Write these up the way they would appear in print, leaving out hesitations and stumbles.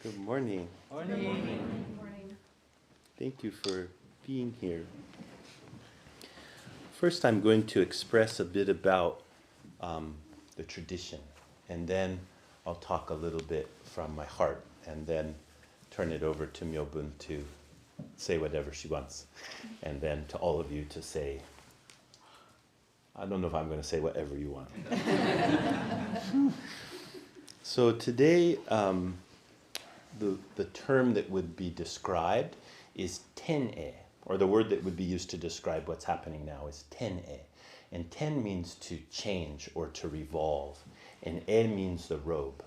Good morning. Morning. Thank you for being here. First, I'm going to express a bit about the tradition, and then I'll talk a little bit from my heart, and then turn it over to Myobun to say whatever she wants, and then to all of you to say, I don't know if I'm going to say whatever you want. So today, the term that would be described is ten-e, or the word that would be used to describe what's happening now is ten-e. And ten means to change or to revolve, and e means the robe.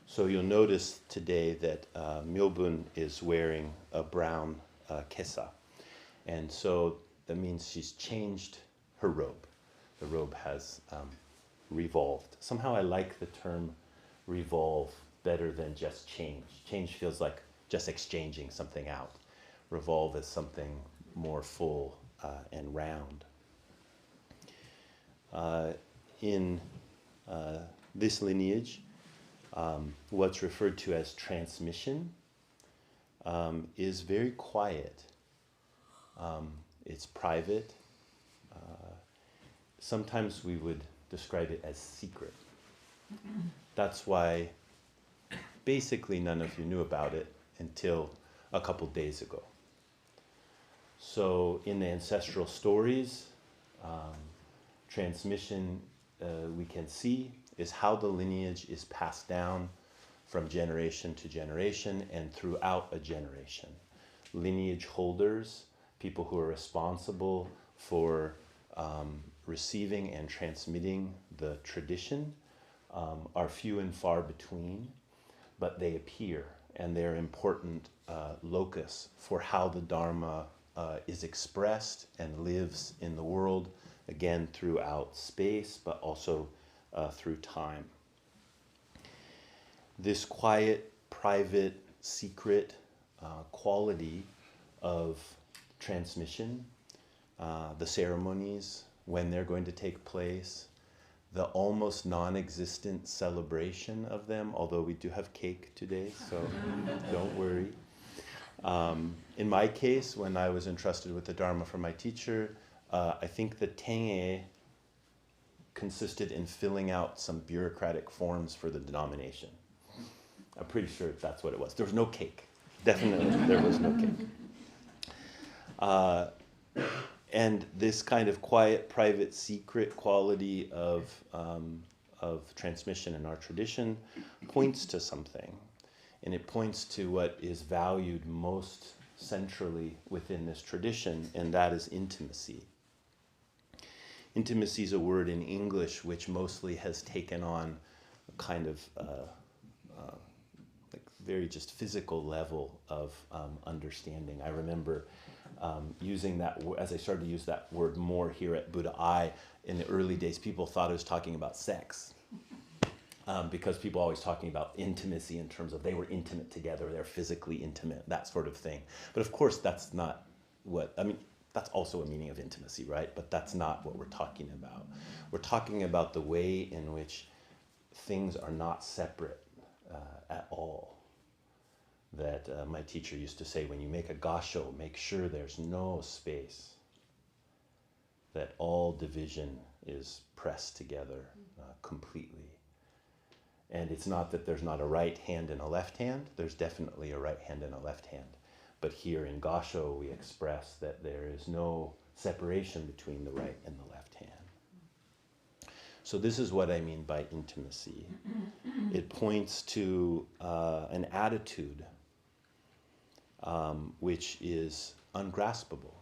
So you'll notice today that Myobun is wearing a brown kesa. And so that means she's changed her robe. The robe has revolved. Somehow I like the term revolve better than just change. Change feels like just exchanging something out. Revolve is something more full and round. In this lineage, what's referred to as transmission is very quiet. It's private. Sometimes we would describe it as secret. That's why basically none of you knew about it until a couple days ago. So in the ancestral stories, transmission we can see is how the lineage is passed down from generation to generation and throughout a generation. Lineage holders, people who are responsible for receiving and transmitting the tradition, are few and far between, but they appear, and they're important locus for how the Dharma is expressed and lives in the world, again throughout space, but also through time. This quiet, private, secret quality of transmission, the ceremonies, when they're going to take place, the almost non-existent celebration of them, although we do have cake today, so don't worry. In my case, when I was entrusted with the Dharma from my teacher, I think the ten-e consisted in filling out some bureaucratic forms for the denomination. I'm pretty sure that's what it was. There was no cake. Definitely, there was no cake. And this kind of quiet, private, secret quality of transmission in our tradition points to something. And it points to what is valued most centrally within this tradition, and that is intimacy. Intimacy is a word in English which mostly has taken on a kind of like very just physical level of understanding. I remember using that, as I started to use that word more here at Buddha, in the early days, people thought I was talking about sex. Because people always talking about intimacy in terms of they were intimate together, they're physically intimate, that sort of thing. But of course, that's not what, I mean, that's also a meaning of intimacy, right? But that's not what we're talking about. We're talking about the way in which things are not separate at all. That my teacher used to say, when you make a gasho, make sure there's no space. That all division is pressed together completely. And it's not that there's not a right hand and a left hand. There's definitely a right hand and a left hand. But here in gasho, we express that there is no separation between the right and the left hand. So this is what I mean by intimacy. It points to an attitude which is ungraspable,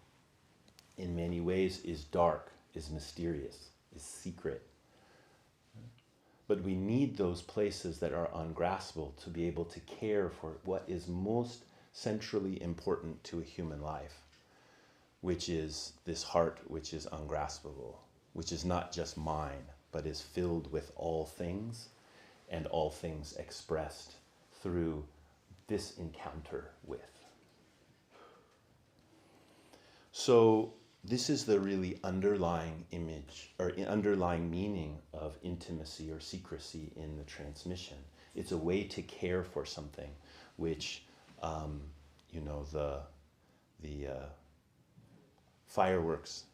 in many ways is dark, is mysterious, is secret. But we need those places that are ungraspable to be able to care for what is most centrally important to a human life, which is this heart which is ungraspable, which is not just mine, but is filled with all things, and all things expressed through this encounter with. So this is the really underlying image or underlying meaning of intimacy or secrecy in the transmission. It's a way to care for something which, the fireworks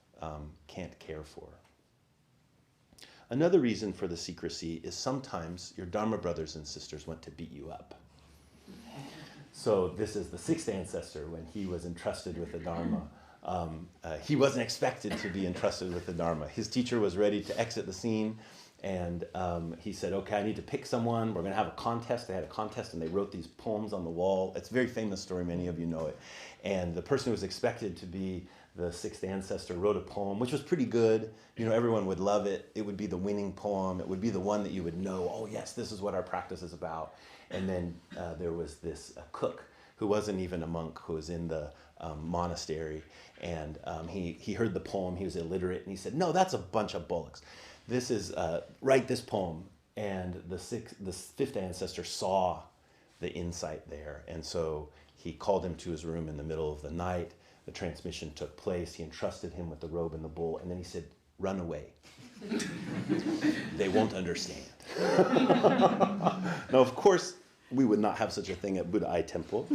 can't care for. Another reason for the secrecy is sometimes your Dharma brothers and sisters want to beat you up. So this is the sixth ancestor when he was entrusted with the Dharma. He wasn't expected to be entrusted with the Dharma. His teacher was ready to exit the scene, and he said, okay, I need to pick someone. We're going to have a contest. They had a contest, and they wrote these poems on the wall. It's a very famous story. Many of you know it. And the person who was expected to be the sixth ancestor wrote a poem, which was pretty good. Everyone would love it. It would be the winning poem. It would be the one that you would know, oh, yes, this is what our practice is about. And then there was this cook who wasn't even a monk, who was in the monastery. And he heard the poem. He was illiterate. And he said, no, that's a bunch of bollocks. This is, write this poem. And the fifth ancestor saw the insight there. And so he called him to his room in the middle of the night. The transmission took place. He entrusted him with the robe and the bull. And then he said, run away. They won't understand. Now, of course, we would not have such a thing at Buddha Ai Temple.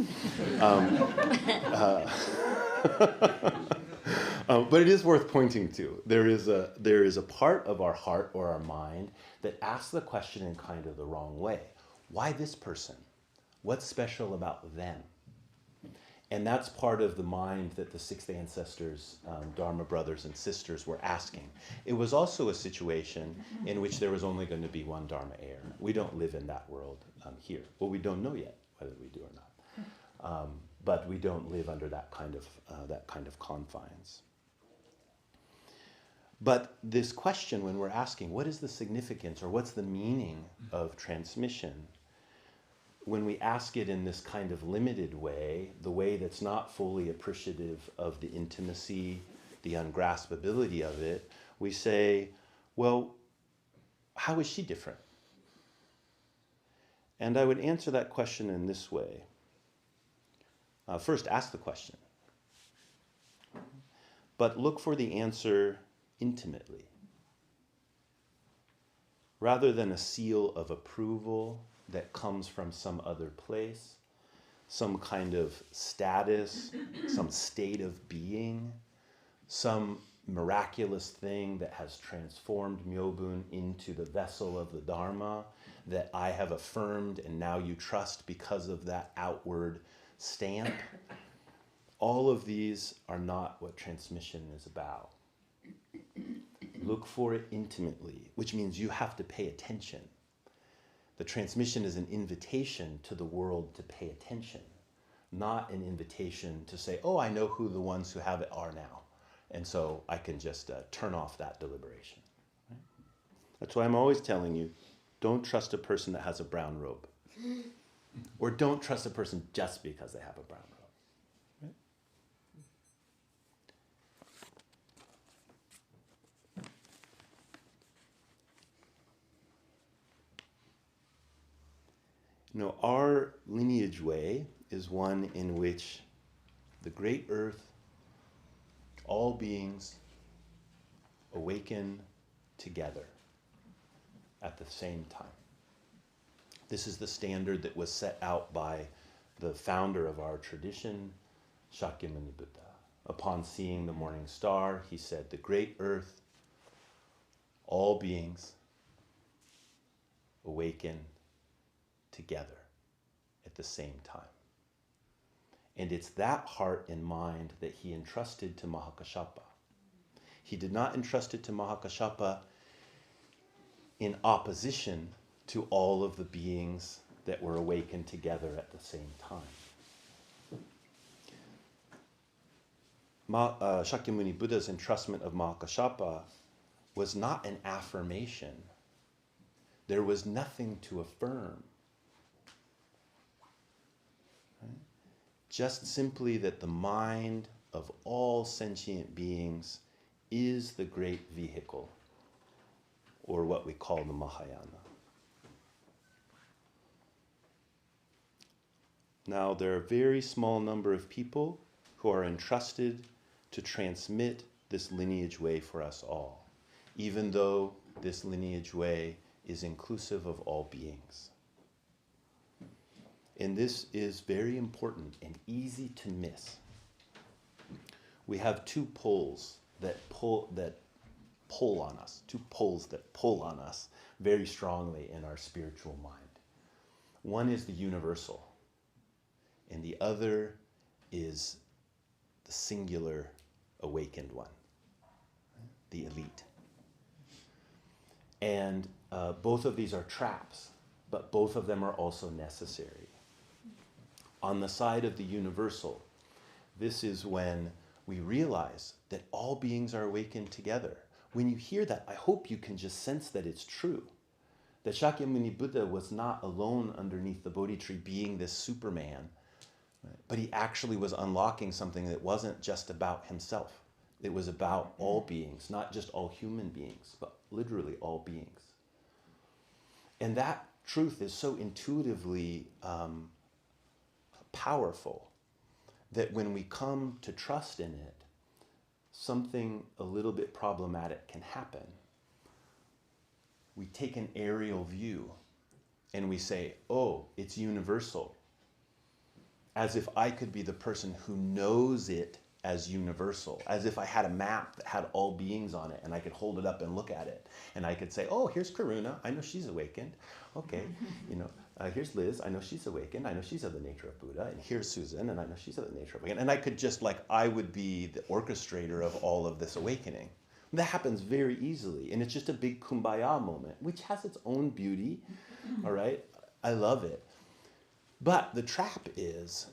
But it is worth pointing to. There is a part of our heart or our mind that asks the question in kind of the wrong way. Why this person? What's special about them? And that's part of the mind that the sixth ancestors, Dharma brothers and sisters, were asking. It was also a situation in which there was only going to be one Dharma heir. We don't live in that world here. Well, we don't know yet whether we do or not. But we don't live under that kind of confines. But this question, when we're asking, what is the significance or what's the meaning of transmission? When we ask it in this kind of limited way, the way that's not fully appreciative of the intimacy, the ungraspability of it, we say, well, how is she different? And I would answer that question in this way. First, ask the question. But look for the answer intimately. Rather than a seal of approval that comes from some other place, some kind of status, some state of being, some miraculous thing that has transformed Myobun into the vessel of the Dharma that I have affirmed and now you trust because of that outward stamp. All of these are not what transmission is about. Look for it intimately, which means you have to pay attention. The transmission is an invitation to the world to pay attention, not an invitation to say, oh, I know who the ones who have it are now. And so I can just turn off that deliberation. Right? That's why I'm always telling you, don't trust a person that has a brown robe. Or don't trust a person just because they have a brown robe. Right? No, our lineage way is one in which the great earth, all beings awaken together at the same time. This is the standard that was set out by the founder of our tradition, Shakyamuni Buddha. Upon seeing the morning star, he said, the great earth, all beings awaken together at the same time. And it's that heart and mind that he entrusted to Mahakāssapa. He did not entrust it to Mahakāssapa in opposition to all of the beings that were awakened together at the same time. Shakyamuni Buddha's entrustment of Mahakāssapa was not an affirmation. There was nothing to affirm. Right? Just simply that the mind of all sentient beings is the great vehicle, or what we call the Mahayana. Now, there are a very small number of people who are entrusted to transmit this lineage way for us all, even though this lineage way is inclusive of all beings. and this is very important and easy to miss. We have two poles that pull on us, two poles that pull on us very strongly in our spiritual mind. One is the universal, and the other is the singular awakened one, the elite. And both of these are traps, but both of them are also necessary. On the side of the universal, this is when we realize that all beings are awakened together. When you hear that, I hope you can just sense that it's true. That Shakyamuni Buddha was not alone underneath the Bodhi tree being this Superman, right? But he actually was unlocking something that wasn't just about himself. It was about all beings, not just all human beings, but literally all beings. And that truth is so intuitively powerful that when we come to trust in it, something a little bit problematic can happen. We take an aerial view and we say, oh, it's universal. As if I could be the person who knows it as universal, as if I had a map that had all beings on it and I could hold it up and look at it. And I could say, oh, here's Karuna, I know she's awakened. Okay, here's Liz, I know she's awakened, I know she's of the nature of Buddha. And here's Susan, and I know she's of the nature of awakened. And I could just I would be the orchestrator of all of this awakening. That happens very easily. And it's just a big kumbaya moment, which has its own beauty, all right? I love it. But the trap is,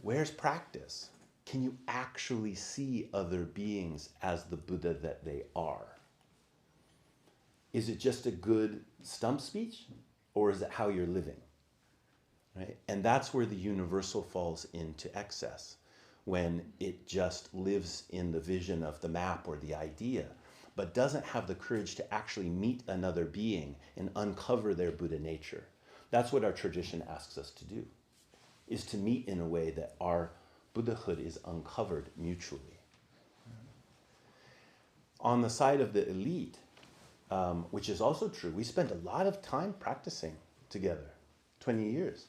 where's practice? Can you actually see other beings as the Buddha that they are? Is it just a good stump speech, or is it how you're living? Right? And that's where the universal falls into excess, when it just lives in the vision of the map or the idea, but doesn't have the courage to actually meet another being and uncover their Buddha nature. That's what our tradition asks us to do, is to meet in a way that our Buddhahood is uncovered mutually. On the side of the elite, which is also true, we spent a lot of time practicing together, 20 years,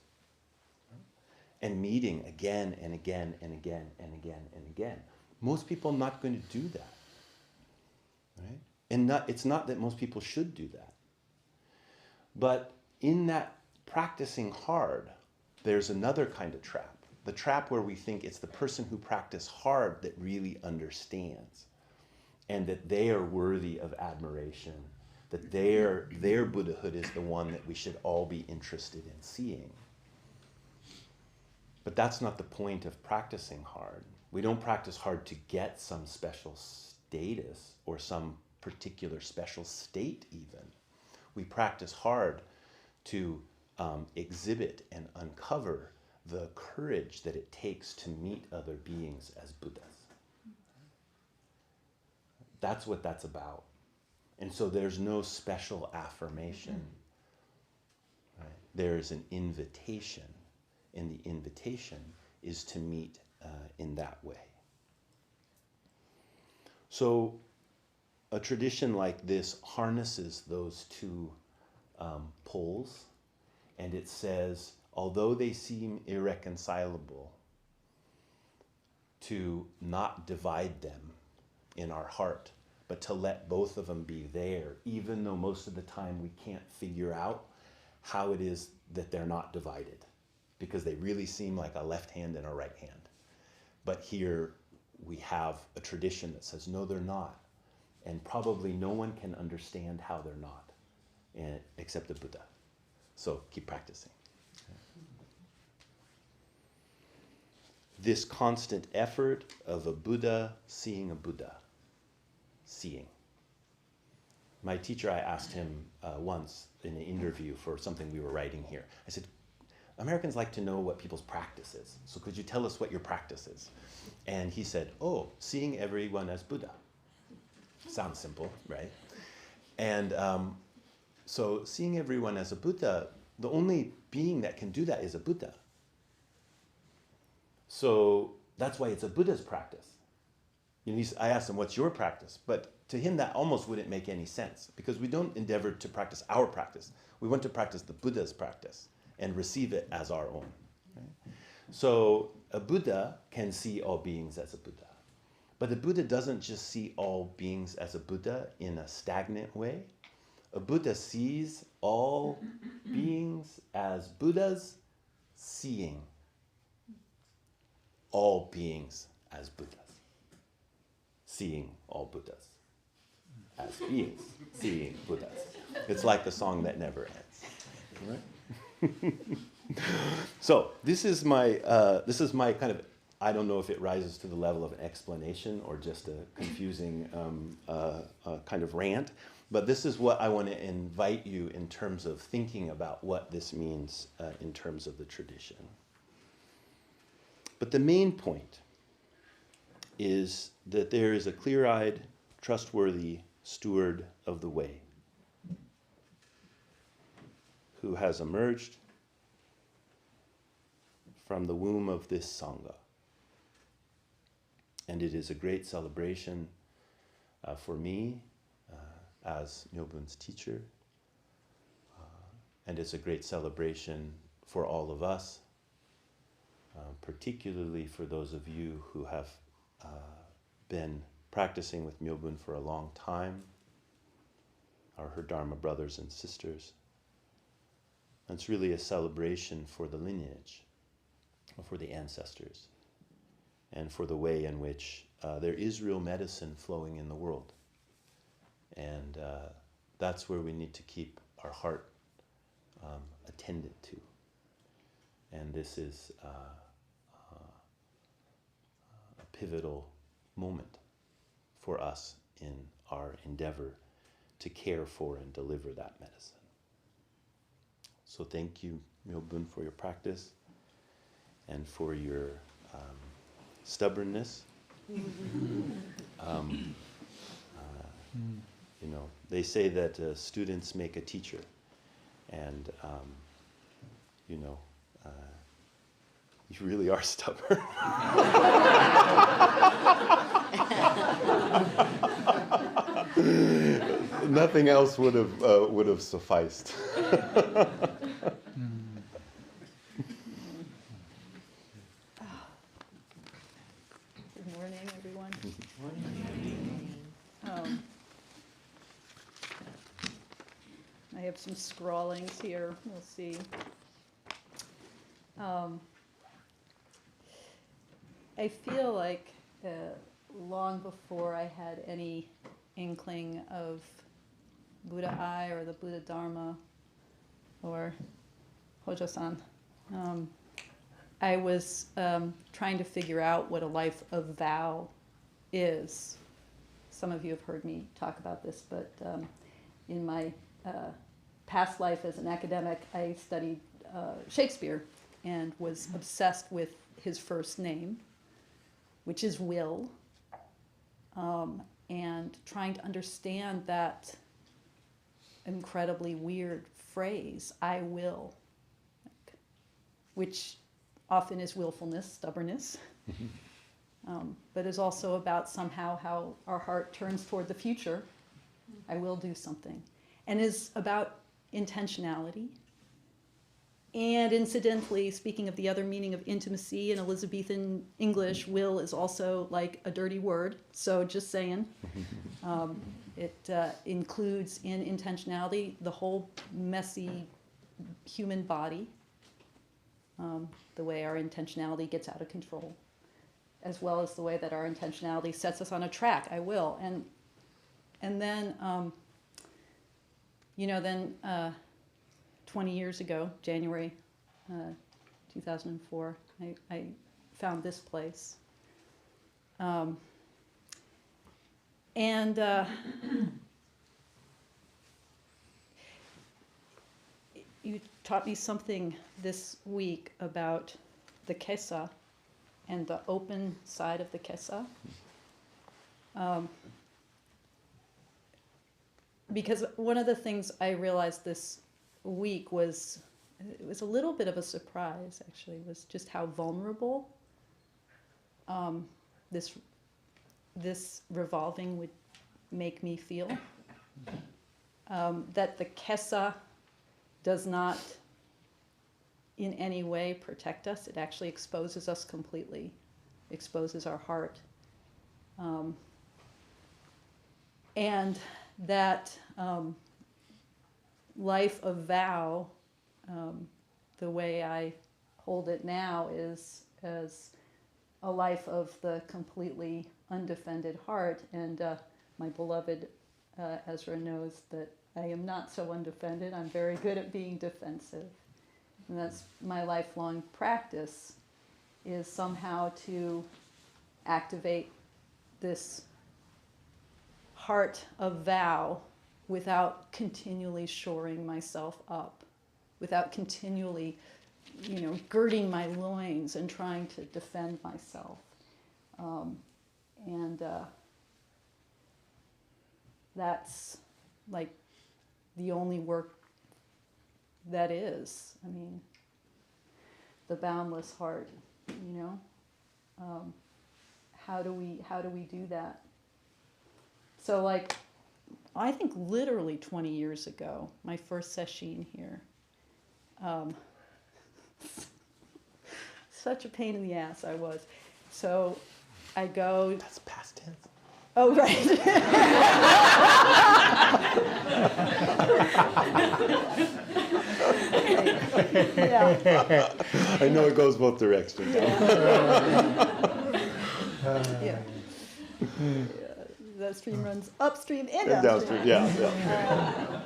and meeting again and again and again and again and again. Most people are not going to do that, right? And it's not that most people should do that. But in that practicing hard, there's another kind of trap. The trap where we think it's the person who practiced hard that really understands, and that they are worthy of admiration, that their Buddhahood is the one that we should all be interested in seeing. But that's not the point of practicing hard. We don't practice hard to get some special status or some particular special state even. We practice hard to exhibit and uncover the courage that it takes to meet other beings as Buddhas. That's what that's about. And so there's no special affirmation. Right? There's an invitation, and the invitation is to meet in that way. So a tradition like this harnesses those two poles, and it says, although they seem irreconcilable, to not divide them in our heart, but to let both of them be there, even though most of the time we can't figure out how it is that they're not divided, because they really seem like a left hand and a right hand. But here we have a tradition that says, no, they're not. And probably no one can understand how they're not, except the Buddha. So keep practicing. This constant effort of a Buddha seeing a Buddha. Seeing. My teacher, I asked him once in an interview for something we were writing here. I said, Americans like to know what people's practice is. So could you tell us what your practice is? And he said, oh, seeing everyone as Buddha. Sounds simple, right? And so seeing everyone as a Buddha, the only being that can do that is a Buddha. So that's why it's a Buddha's practice. I asked him, what's your practice? But to him, that almost wouldn't make any sense, because we don't endeavor to practice our practice. We want to practice the Buddha's practice. and receive it as our own. Right? So a Buddha can see all beings as a Buddha. But a Buddha doesn't just see all beings as a Buddha in a stagnant way. A Buddha sees all beings as Buddhas, seeing all beings as Buddhas. Seeing all Buddhas as beings, seeing Buddhas. It's like the song that never ends. Right? So this is my kind of, I don't know if it rises to the level of an explanation or just a confusing kind of rant, but this is what I want to invite you in terms of thinking about what this means in terms of the tradition. But the main point is that there is a clear-eyed, trustworthy steward of the way who has emerged from the womb of this Sangha. And it is a great celebration for me as Myobun's teacher. And it's a great celebration for all of us, particularly for those of you who have been practicing with Myobun for a long time, her Dharma brothers and sisters. And it's really a celebration for the lineage, for the ancestors, and for the way in which there is real medicine flowing in the world. And that's where we need to keep our heart attended to. And this is a pivotal moment for us in our endeavor to care for and deliver that medicine. So thank you, Myobun, for your practice and for your stubbornness. You know, they say that students make a teacher, and you know, you really are stubborn. Nothing else would have sufficed. Good morning, everyone. I have some scrawlings here. We'll see. I feel like long before I had any inkling of Buddha I or the Buddha Dharma or Hojo-san, I was trying to figure out what a life of vow is. Some of you have heard me talk about this, but in my past life as an academic, I studied Shakespeare and was obsessed with his first name, which is Will, and trying to understand that incredibly weird phrase, I will, which often is willfulness, stubbornness, but is also about somehow how our heart turns toward the future. I will do something. And is about intentionality. And incidentally, speaking of the other meaning of intimacy in Elizabethan English, will is also like a dirty word. So just saying. It includes in intentionality the whole messy human body, the way our intentionality gets out of control, as well as the way that our intentionality sets us on a track. I will. And then, then 20 years ago, January 2004, I found this place. You taught me something this week about the kesa and the open side of the kesa. Because one of the things I realized this week was, it was a little bit of a surprise actually, was just how vulnerable this revolving would make me feel. That the kesa does not in any way protect us. It actually exposes us completely, exposes our heart. And that life of vow, the way I hold it now is as a life of the completely undefended heart. And my beloved Ezra knows that I am not so undefended. I'm very good at being defensive. And that's my lifelong practice, is somehow to activate this heart of vow without continually shoring myself up, without continually, girding my loins and trying to defend myself. And that's like the only work that is. I mean, the boundless heart, how do we do that? So like, I think literally 20 years ago, my first session here, such a pain in the ass I was. So I go. That's past tense. Oh, right. Yeah. I know it goes both directions. Yeah. The stream runs upstream and downstream. downstream. Yeah.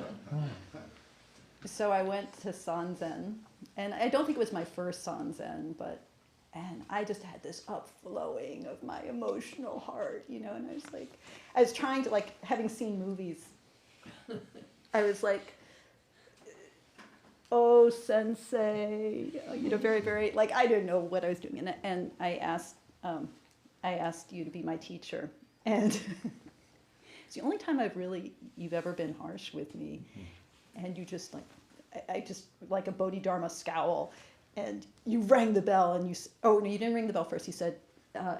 So I went to Sanzen, and I don't think it was my first Sanzen, and I just had this upflowing of my emotional heart, and I was trying to, like, having seen movies, I was like, oh, sensei, very, very, like, I didn't know what I was doing, and I asked you to be my teacher, and it's the only time you've ever been harsh with me, and you just, like, I just, like a Buddha Dharma scowl, and you rang the bell, and no, you didn't ring the bell first. You said,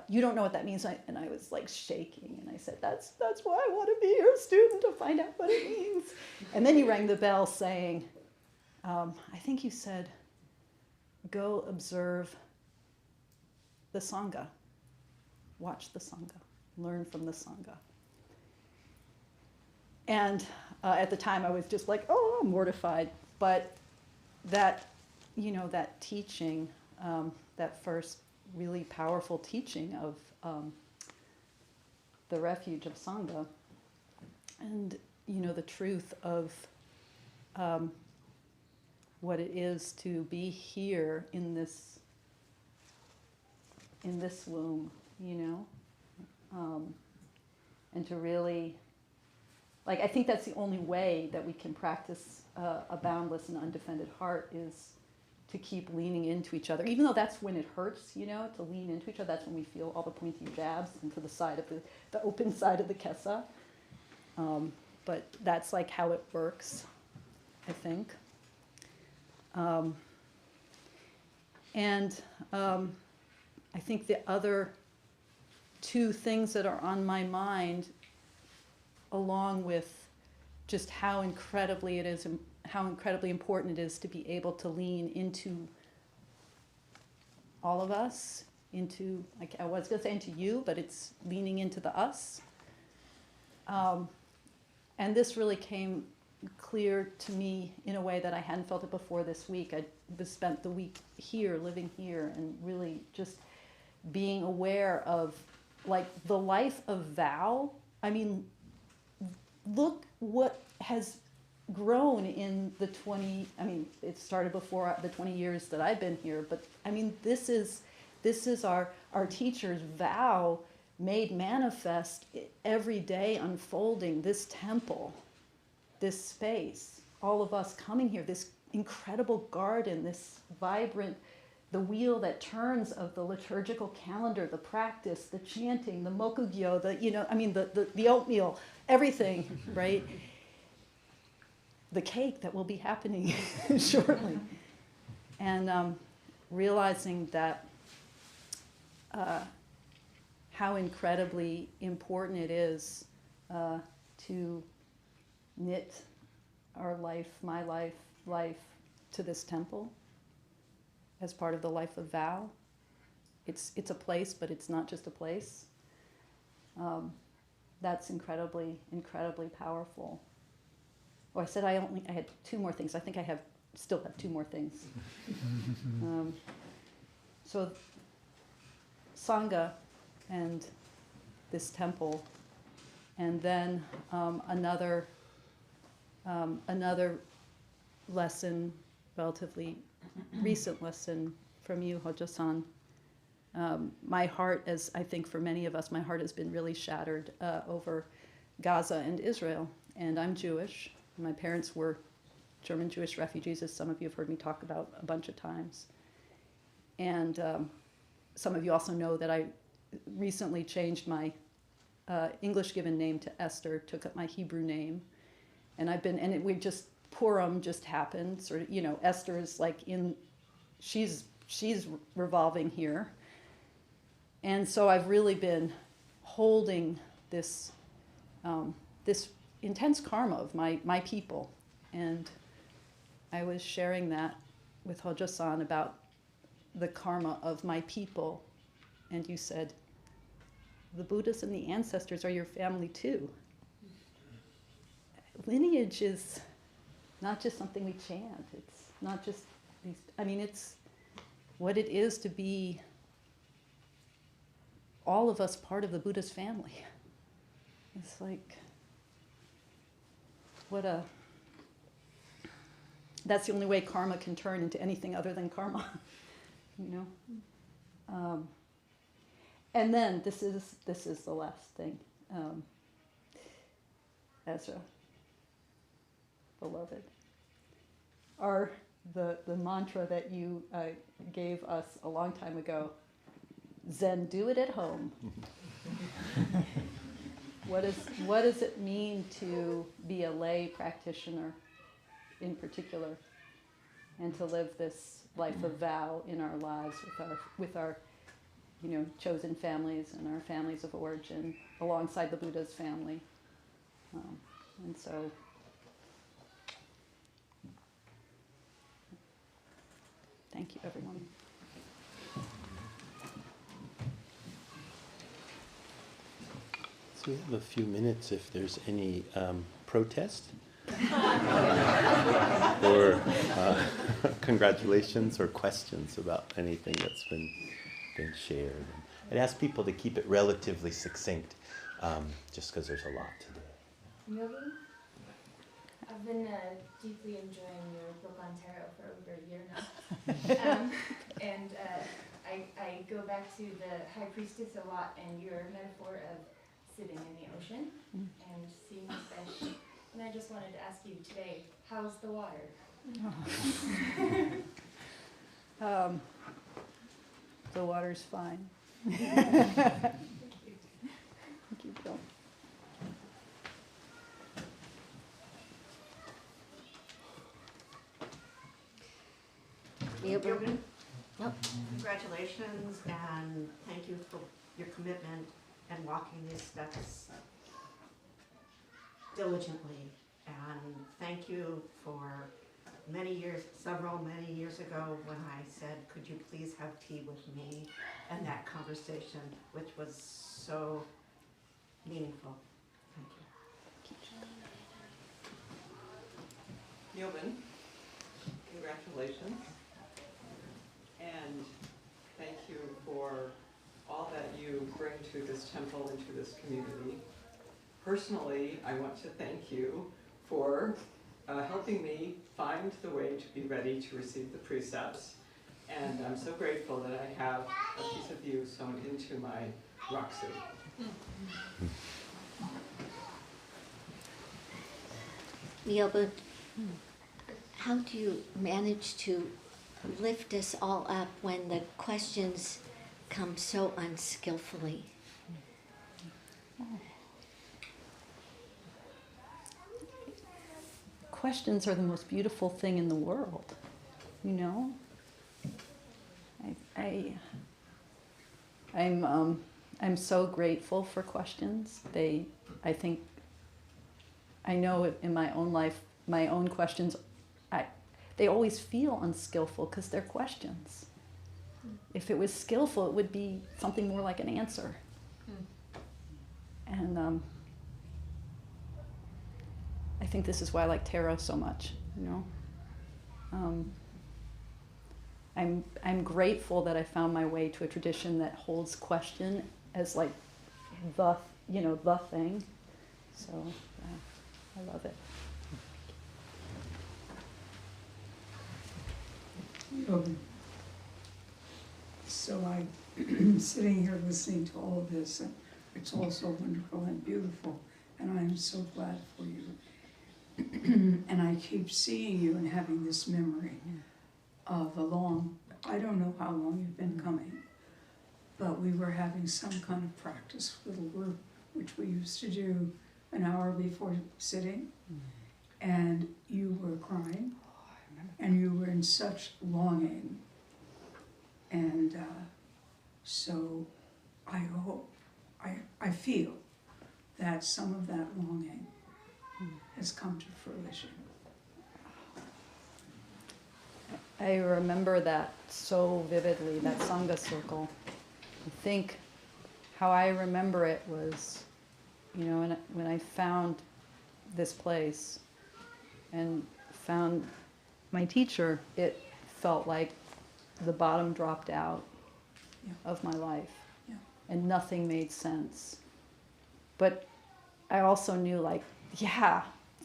you don't know what that means. And I was like shaking, and I said, that's why I want to be your student, to find out what it means. And then you rang the bell saying, I think you said, go observe the Sangha. Watch the Sangha. Learn from the Sangha. And at the time I was just like, oh, I'm mortified. But that, that teaching, that first really powerful teaching of the refuge of Sangha, and, the truth of what it is to be here in this womb, and to really, like, I think that's the only way that we can practice a boundless and undefended heart, is to keep leaning into each other, even though that's when it hurts, to lean into each other. That's when we feel all the pointy jabs into the side of the open side of the kesa. But that's like how it works, I think. And I think the other two things that are on my mind, along with just how incredibly important it is to be able to lean into all of us, into, like I was going to say into you, but it's leaning into the us. And this really came clear to me in a way that I hadn't felt it before this week. I spent the week here, living here, and really just being aware of, like, the life of vow. I mean, look what has grown in the it started before the 20 years that I've been here, but I mean, this is our teacher's vow made manifest every day, unfolding this temple, this space, all of us coming here, this incredible garden, this vibrant, the wheel that turns of the liturgical calendar, the practice, the chanting, the mokugyo, the oatmeal, everything, right? The cake that will be happening shortly. And realizing that how incredibly important it is to knit our life, my life, to this temple, as part of the life of vow. It's a place, but it's not just a place. That's incredibly, incredibly powerful. Oh, I said I had 2 more things. I think I still have 2 more things. So Sangha and this temple, and then another lesson, relatively recent lesson from you, Hojo-san. My heart, as I think for many of us, my heart has been really shattered over Gaza and Israel. And I'm Jewish. My parents were German Jewish refugees, as some of you have heard me talk about a bunch of times. And some of you also know that I recently changed my English given name to Esther, took up my Hebrew name. And Purim just happened. Sort of, Esther is like she's revolving here. And so I've really been holding this this intense karma of my people. And I was sharing that with Hojo-san about the karma of my people. And you said, the Buddhas and the ancestors are your family too. Lineage is not just something we chant. It's not just it's what it is to be all of us part of the Buddha's family. It's like, that's the only way karma can turn into anything other than karma, And then this is the last thing. Ezra, beloved, the mantra that you gave us a long time ago, Zen, do it at home. What does it mean to be a lay practitioner in particular, and to live this life of vow in our lives with our chosen families and our families of origin alongside the Buddha's family. And so thank you, everyone. So we have a few minutes if there's any protest or congratulations or questions about anything that's been shared. I'd ask people to keep it relatively succinct, just because there's a lot today. Myobun, I've been deeply enjoying your book on tarot for over a year now. I go back to the High Priestess a lot and your metaphor of sitting in the ocean and seeing the fish. And I just wanted to ask you today, how's the water? The water's fine. Thank you, Bill. Myobun, congratulations and thank you for your commitment and walking these steps diligently. And thank you for many years ago when I said, could you please have tea with me? And that conversation, which was so meaningful. Thank you. Myobun, congratulations. And thank you for all that you bring to this temple and to this community. Personally, I want to thank you for helping me find the way to be ready to receive the precepts. And I'm so grateful that I have a piece of you sewn into my rock suit. Myobun, how do you manage to lift us all up when the questions come so unskillfully? Questions are the most beautiful thing in the world, I'm so grateful for questions. I know in my own life, my own questions, they always feel unskillful because they're questions. If it was skillful, it would be something more like an answer. And I think this is why I like tarot so much, you know. I'm grateful that I found my way to a tradition that holds question as like the thing. So yeah, I love it. So I'm sitting here listening to all of this, and it's all so wonderful and beautiful, and I'm so glad for you. And I keep seeing you and having this memory of I don't know how long you've been coming, but we were having some kind of practice little group, which we used to do an hour before sitting, and you were crying, and you were in such longing. And so I hope, I feel that some of that longing has come to fruition. I remember that so vividly, that Sangha circle. I think how I remember it was, when I found this place and found my teacher, it felt like the bottom dropped out of my life, and nothing made sense. But I also knew,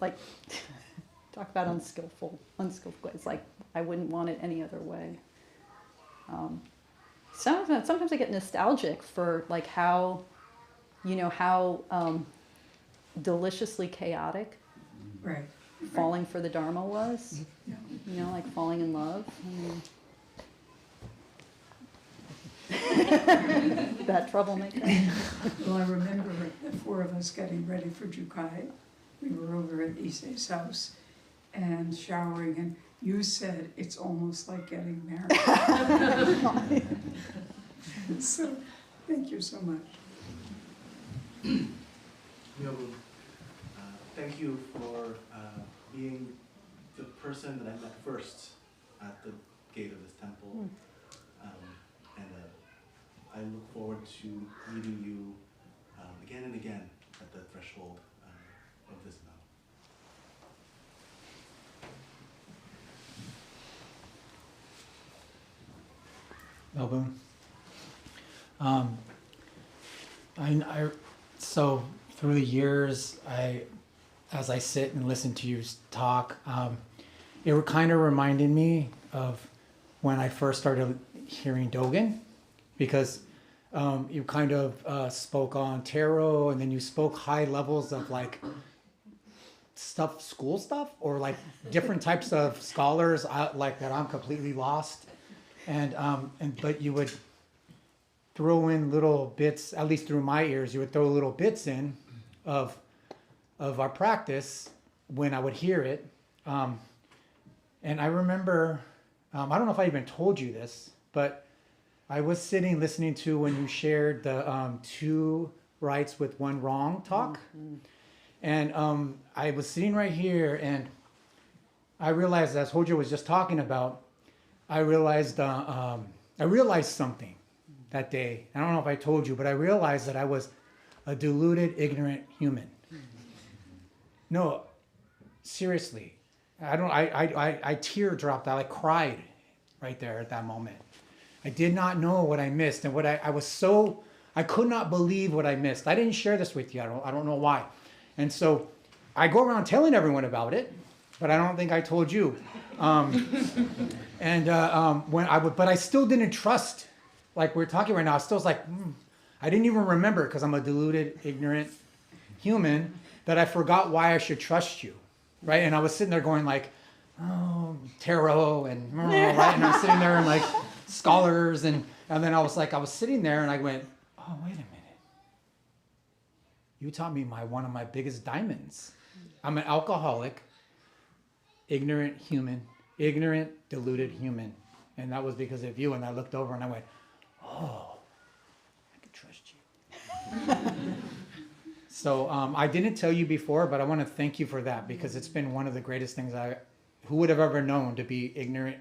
talk about unskillful. It's like I wouldn't want it any other way. Sometimes I get nostalgic for like how deliciously chaotic Right. falling for the Dharma was. Yeah. Like falling in love. That troublemaker. Well, I remember the four of us getting ready for Jukai. We were over at Issei's house and showering, and you said it's almost like getting married. So, thank you so much. Myobun, thank you for being the person that I met first at the gate of this temple. I look forward to meeting you again and again at the threshold of this Myobun. So through the years, as I sit and listen to you talk, it kind of reminded me of when I first started hearing Dogen, because you kind of spoke on tarot, and then you spoke high levels of like school stuff, or like different types of scholars like that I'm completely lost, but you would throw in little bits, at least through my ears, you would throw little bits in of our practice when I would hear it. And I remember, I don't know if I even told you this, but I was sitting listening to when you shared the 2 rights with 1 wrong talk. Mm-hmm. And I was sitting right here, and I realized, as Hojo was just talking about, I realized something that day. I don't know if I told you, but I realized that I was a deluded, ignorant human. No, seriously. I tear dropped. I cried right there at that moment. I did not know what I missed, and I could not believe what I missed. I didn't share this with you. I don't know why. And so I go around telling everyone about it, but I don't think I told you. But I still didn't trust. Like we're talking right now, I still was like, I didn't even remember, because I'm a deluded, ignorant human, that I forgot why I should trust you, right? And I was sitting there going like, oh, tarot, and right? And I was sitting there and like scholars, and then I was sitting there and I went, oh, wait a minute. You taught me one of my biggest diamonds. I'm an alcoholic, ignorant human, ignorant, deluded human. And that was because of you. And I looked over and I went, oh, I can trust you. So I didn't tell you before, but I want to thank you for that, because it's been one of the greatest things who would have ever known to be ignorant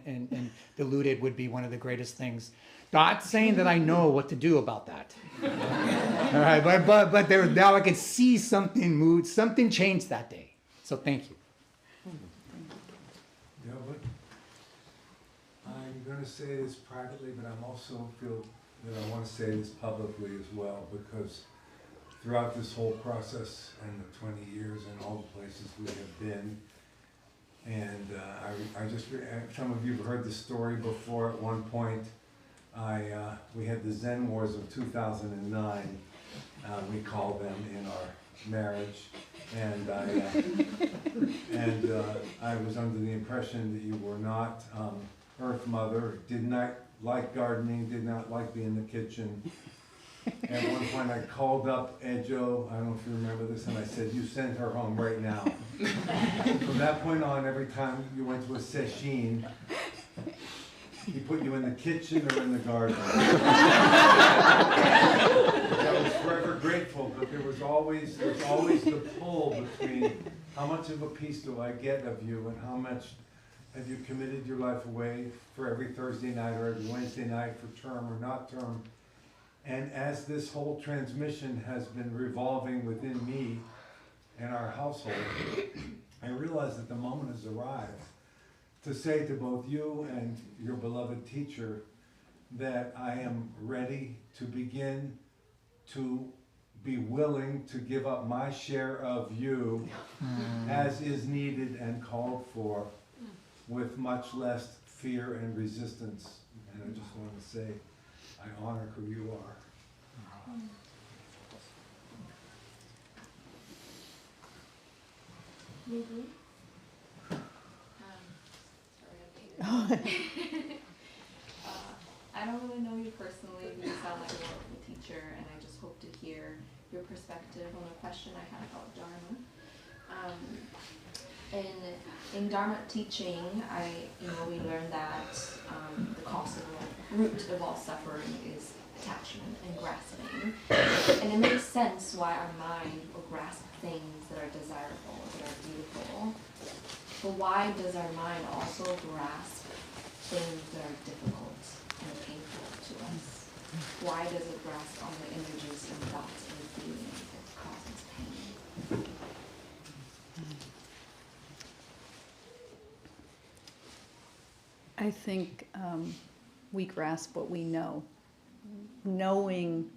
and deluded would be one of the greatest things. Not saying that I know what to do about that. All right, but there, now I can see something moved, something changed that day. So thank you. Yeah, but I'm going to say this privately, but I'm also feel that I want to say this publicly as well, because throughout this whole process and the 20 years and all the places we have been, and I just, some of you have heard the story before. At one point, we had the Zen Wars of 2009, we call them, in our marriage, and I was under the impression that you were not Earth Mother, did not like gardening, did not like being in the kitchen. At one point I called up Ejo, I don't know if you remember this, and I said, you send her home right now. From that point on, every time you went to a session, he put you in the kitchen or in the garden. I was forever grateful, but there's always the pull between how much of a piece do I get of you and how much have you committed your life away for every Thursday night or every Wednesday night for term or not term. And as this whole transmission has been revolving within me and our household, I realize that the moment has arrived to say to both you and your beloved teacher that I am ready to begin to be willing to give up my share of you as is needed and called for, with much less fear and resistance. And I just want to say, I honor who you are. I don't really know you personally, but you sound like a wonderful teacher, and I just hope to hear your perspective on a question I had about Dharma. In Dharma teaching, we learned that the cause of root of all suffering is attachment and grasping. And it makes sense why our mind will grasp things that are desirable, that are beautiful. But why does our mind also grasp things that are difficult and painful to us? Why does it grasp on the energies and thoughts and feelings that causes pain? I think we grasp what we know. Knowing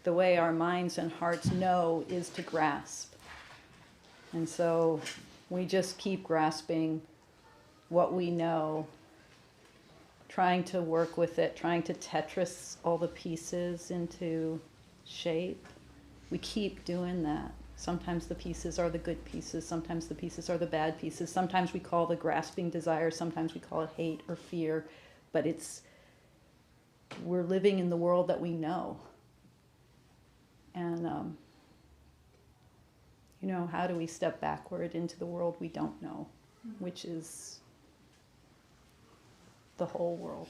the way our minds and hearts know is to grasp. And so we just keep grasping what we know, trying to work with it, trying to Tetris all the pieces into shape. We keep doing that. Sometimes the pieces are the good pieces, sometimes the pieces are the bad pieces. Sometimes we call the grasping desire, sometimes we call it hate or fear, but we're living in the world that we know. And, how do we step backward into the world we don't know, which is the whole world.